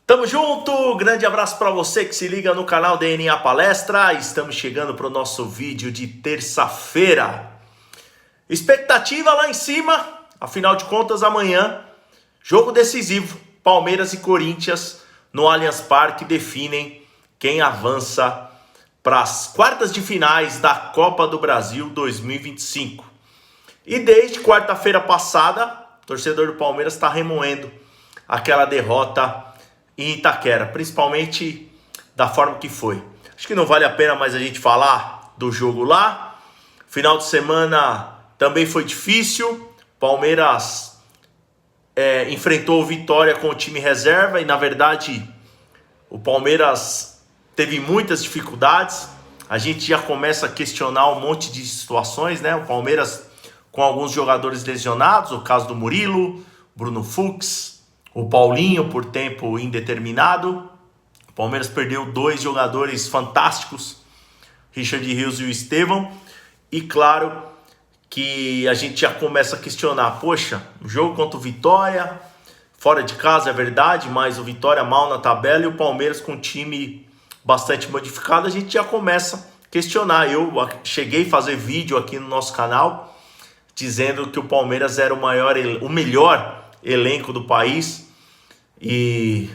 Tamo junto, grande abraço para você que se liga no canal DNA Palestra. Estamos chegando para o nosso vídeo de terça-feira. Expectativa lá em cima, afinal de contas amanhã, jogo decisivo, Palmeiras e Corinthians no Allianz Parque definem quem avança para as quartas de finais da Copa do Brasil 2025. E desde quarta-feira passada, o torcedor do Palmeiras está remoendo aquela derrota em Itaquera, principalmente da forma que foi. Acho que não vale a pena mais a gente falar do jogo lá. Final de semana também foi difícil. Palmeiras enfrentou o Vitória com o time reserva e, na verdade, o Palmeiras teve muitas dificuldades. A gente já começa a questionar um monte de situações, né? O Palmeiras com alguns jogadores lesionados, o caso do Murilo, Bruno Fux, o Paulinho por tempo indeterminado. O Palmeiras perdeu 2 jogadores fantásticos, Richard Rios e o Estevão. E claro que a gente já começa a questionar, poxa, o jogo contra o Vitória, fora de casa é verdade, mas o Vitória mal na tabela e o Palmeiras com um time bastante modificado, a gente já começa a questionar. Eu cheguei a fazer vídeo aqui no nosso canal dizendo que o Palmeiras era o melhor elenco do país, e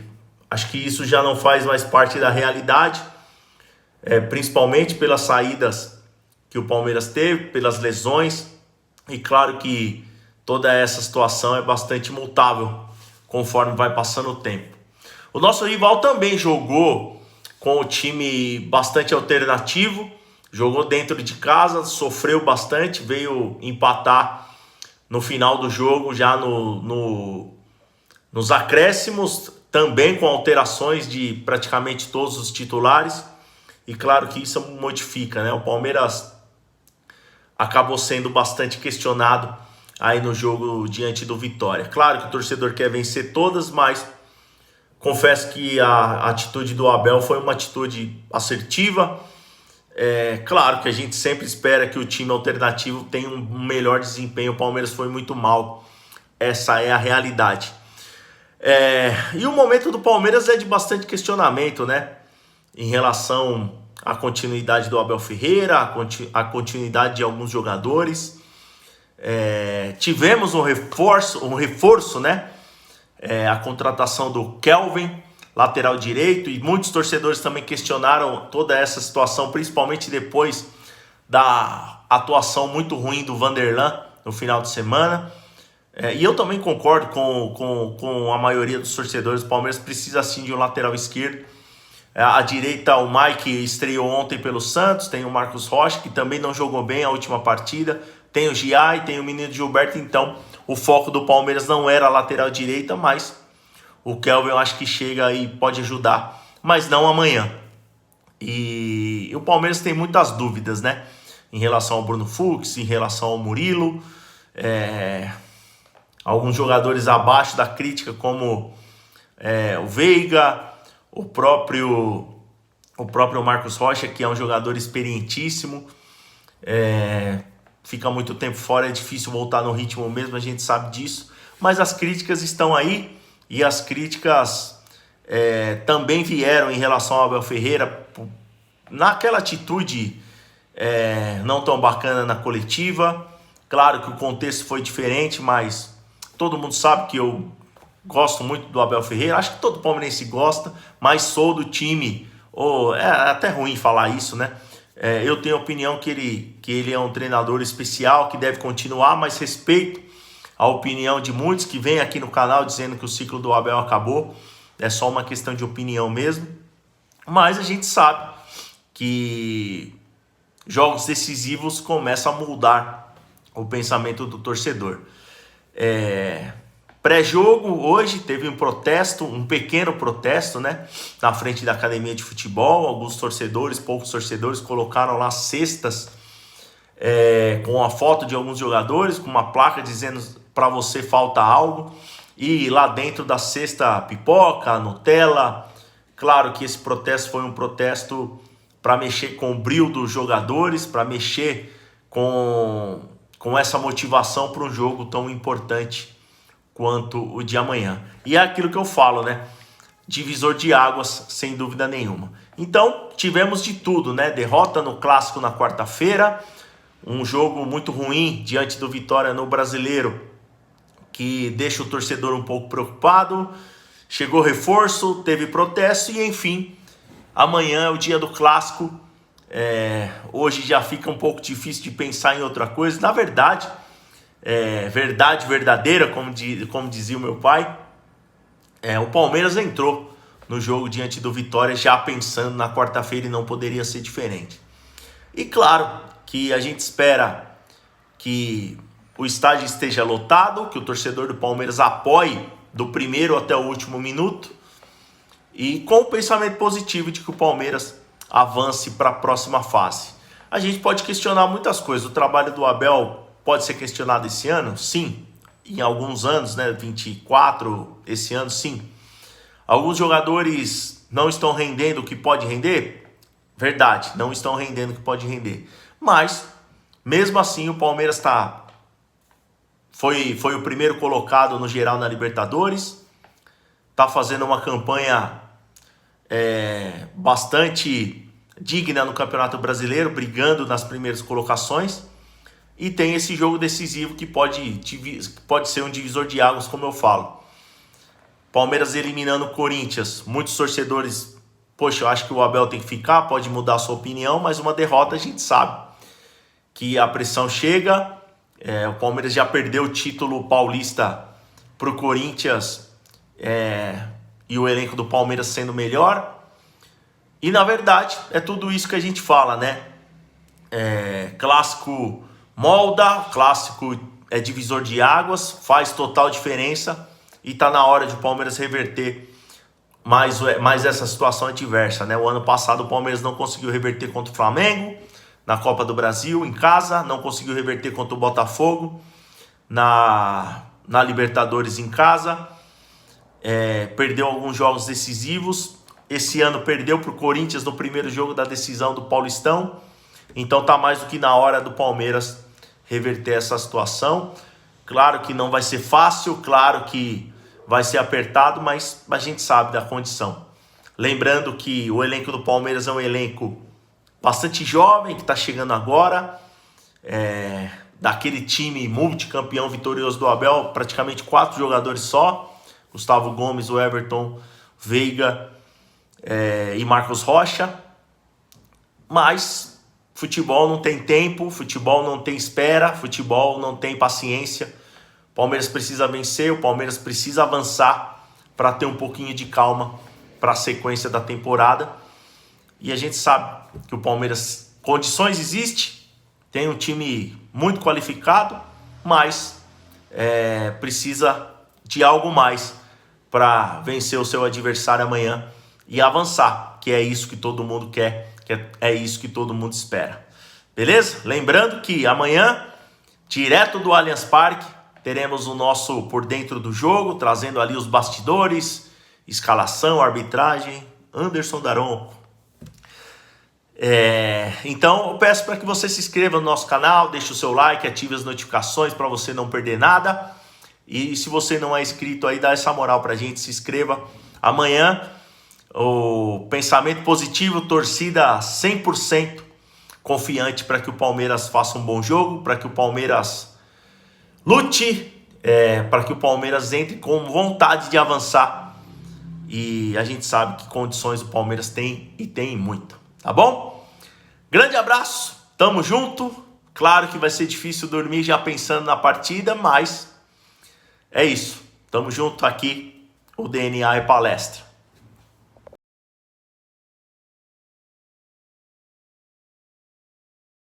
acho que isso já não faz mais parte da realidade, principalmente pelas saídas que o Palmeiras teve, pelas lesões, e claro que toda essa situação é bastante mutável conforme vai passando o tempo. O nosso rival também jogou com o time bastante alternativo, jogou dentro de casa, sofreu bastante, veio empatar no final do jogo, já nos acréscimos, também com alterações de praticamente todos os titulares. E claro que isso modifica, né? O Palmeiras acabou sendo bastante questionado aí no jogo diante do Vitória. Claro que o torcedor quer vencer todas, mas confesso que a atitude do Abel foi uma atitude assertiva. Claro que a gente sempre espera que o time alternativo tenha um melhor desempenho. O Palmeiras foi muito mal, essa é a realidade. E o momento do Palmeiras é de bastante questionamento, né? Em relação à continuidade do Abel Ferreira, a continuidade de alguns jogadores. Tivemos um reforço, né? A contratação do Kelvin, lateral direito, e muitos torcedores também questionaram toda essa situação, principalmente depois da atuação muito ruim do Vanderlan no final de semana. E eu também concordo com a maioria dos torcedores. O Palmeiras precisa sim de um lateral esquerdo. À direita, o Mike estreou ontem pelo Santos, tem o Marcos Rocha, que também não jogou bem a última partida, tem o Giai, tem o menino Gilberto. Então o foco do Palmeiras não era a lateral direita, mas o Kelvin eu acho que chega e pode ajudar, mas não amanhã. E o Palmeiras tem muitas dúvidas, né? Em relação ao Bruno Fux, em relação ao Murilo. Alguns jogadores abaixo da crítica, como o Veiga, o próprio Marcos Rocha, que é um jogador experientíssimo. Fica muito tempo fora, é difícil voltar no ritmo mesmo, a gente sabe disso. Mas as críticas estão aí. E as críticas também vieram em relação ao Abel Ferreira naquela atitude não tão bacana na coletiva. Claro que o contexto foi diferente, mas todo mundo sabe que eu gosto muito do Abel Ferreira. Acho que todo palmeirense gosta, mas sou do time. É até ruim falar isso, né? Eu tenho a opinião que ele é um treinador especial, que deve continuar, mas respeito a opinião de muitos que vêm aqui no canal dizendo que o ciclo do Abel acabou. É só uma questão de opinião mesmo. Mas a gente sabe que jogos decisivos começam a mudar o pensamento do torcedor. Pré-jogo, hoje teve um pequeno protesto, né, na frente da academia de futebol. Alguns torcedores, poucos torcedores, colocaram lá cestas com a foto de alguns jogadores, com uma placa dizendo: para você falta algo, e lá dentro da cesta pipoca, Nutella. Claro que esse protesto foi um protesto para mexer com o brio dos jogadores, para mexer com essa motivação para um jogo tão importante quanto o de amanhã. E é aquilo que eu falo, né? divisor de águas, sem dúvida nenhuma. Então, tivemos de tudo, né? Derrota no Clássico na quarta-feira, um jogo muito ruim diante do Vitória no Brasileiro, que deixa o torcedor um pouco preocupado. Chegou reforço, teve protesto e, enfim, amanhã é o dia do Clássico. Hoje já fica um pouco difícil de pensar em outra coisa. Na verdade, verdade verdadeira, como dizia o meu pai, o Palmeiras entrou no jogo diante do Vitória já pensando na quarta-feira e não poderia ser diferente. E claro que a gente espera que o estádio esteja lotado, que o torcedor do Palmeiras apoie do primeiro até o último minuto e com o pensamento positivo de que o Palmeiras avance para a próxima fase. A gente pode questionar muitas coisas. O trabalho do Abel pode ser questionado esse ano? Sim. Em alguns anos, né? 24, esse ano, sim. Alguns jogadores não estão rendendo o que pode render? Verdade, não estão rendendo o que pode render. Mas, mesmo assim, o Palmeiras foi o primeiro colocado no geral na Libertadores. Está fazendo uma campanha bastante digna no Campeonato Brasileiro, brigando nas primeiras colocações. E tem esse jogo decisivo que pode ser um divisor de águas, como eu falo. Palmeiras eliminando o Corinthians. Muitos torcedores, poxa, eu acho que o Abel tem que ficar, pode mudar a sua opinião, mas uma derrota a gente sabe que a pressão chega. O Palmeiras já perdeu o título paulista para o Corinthians e o elenco do Palmeiras sendo melhor. E na verdade é tudo isso que a gente fala, né? Clássico molda, clássico é divisor de águas, faz total diferença e tá na hora de o Palmeiras reverter mais essa situação adversa, né? O ano passado o Palmeiras não conseguiu reverter contra o Flamengo na Copa do Brasil em casa, não conseguiu reverter contra o Botafogo na Libertadores em casa, perdeu alguns jogos decisivos. Esse ano perdeu para o Corinthians no primeiro jogo da decisão do Paulistão. Então tá mais do que na hora do Palmeiras reverter essa situação. Claro que não vai ser fácil, claro que vai ser apertado, mas a gente sabe da condição. Lembrando que o elenco do Palmeiras é um elenco bastante jovem, que está chegando agora. Daquele time multicampeão vitorioso do Abel, praticamente 4 jogadores só. Gustavo Gomes, o Everton, Veiga e Marcos Rocha. Mas futebol não tem tempo, futebol não tem espera, futebol não tem paciência. O Palmeiras precisa vencer, o Palmeiras precisa avançar para ter um pouquinho de calma para a sequência da temporada. E a gente sabe que o Palmeiras, condições existe, tem um time muito qualificado, mas precisa de algo mais para vencer o seu adversário amanhã e avançar, que é isso que todo mundo quer. É isso que todo mundo espera. Beleza? Lembrando que amanhã, direto do Allianz Parque, teremos o nosso Por Dentro do Jogo, trazendo ali os bastidores, escalação, arbitragem, Anderson Daron. Então eu peço para que você se inscreva no nosso canal, deixe o seu like, ative as notificações para você não perder nada. E se você não é inscrito aí, dá essa moral para a gente, se inscreva. Amanhã, o pensamento positivo, torcida 100% confiante para que o Palmeiras faça um bom jogo, para que o Palmeiras lute, para que o Palmeiras entre com vontade de avançar. E a gente sabe que condições o Palmeiras tem e tem muito, tá bom? Grande abraço, tamo junto. Claro que vai ser difícil dormir já pensando na partida, mas é isso. Tamo junto aqui, o DNA é palestra.